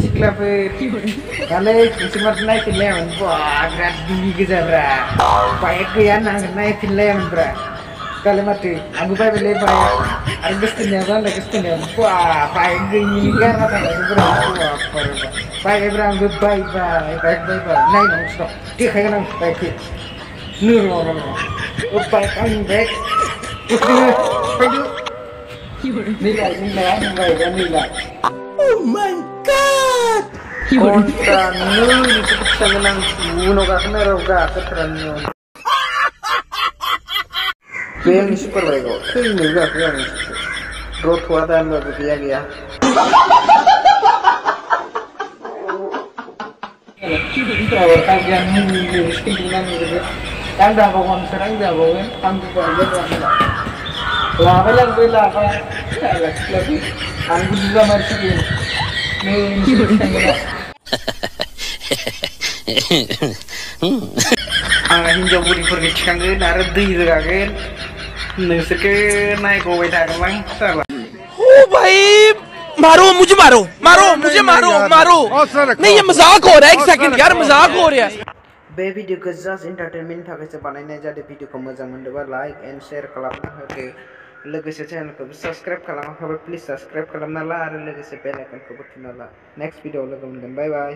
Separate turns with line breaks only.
सिख्लाफोर दालाय नोंसोर नायफिनलायामोन बिराद गोजाब्रा बाइक गैया होननांगोन नायफिनलायामोनब्रा दालाय माथो आंबो बायबायलै बाइक आरो गोसथोनायाबो आंलाय गोसथोनायाव बाइक गैयिनि गारना थांनायब्रा बायबायब्रा आंबो बाइक बायबाय नायनांगौसो दं देखायगोन आं बाइकखौ बाइक आंनि बाइक नोङो फैदो नैलाय बाइकआ नैलाय
Oh my god!
घन्टा नैसो खिथागोन आं उनाव गाखोनो आरो गाखोथारनियाव बे आंनि सुपार बाइकआव थैनो गाखो आं रथ'आ दानबाबो गैया आं दाबावगोन सोर आं दाबावगोन आं लाबाय आं बुरजा मानसिगोन आं हिन्जाव बुरिफोरखौ थिखांगोन आरो दै रोगागोन नोंसोरखौ नायगबाय थागोन आं साला
ओ भाई मारो मुझे मारो मुझे मारो नहीं ये मजाक हो रहा है एक सेकंड यार मजाक हो रहा है
बे भिडिअखौ जास्ट एन्टारटेनमेन्टनि थाखायसो बानायनाय जादों भिडिअखौ मोजां मोनदोंबा लाइक एन्ड शेयार खालामना होदो लोगोसे चेनेलखौबो साबस्क्राइब खालामाखैबा प्लिज साबस्क्राइब खालामना ला आरो लोगोसे बेल आइकनखौबो थुना ला नेक्स्ट भिडिअआव लोगो मोनगोन बाय बाय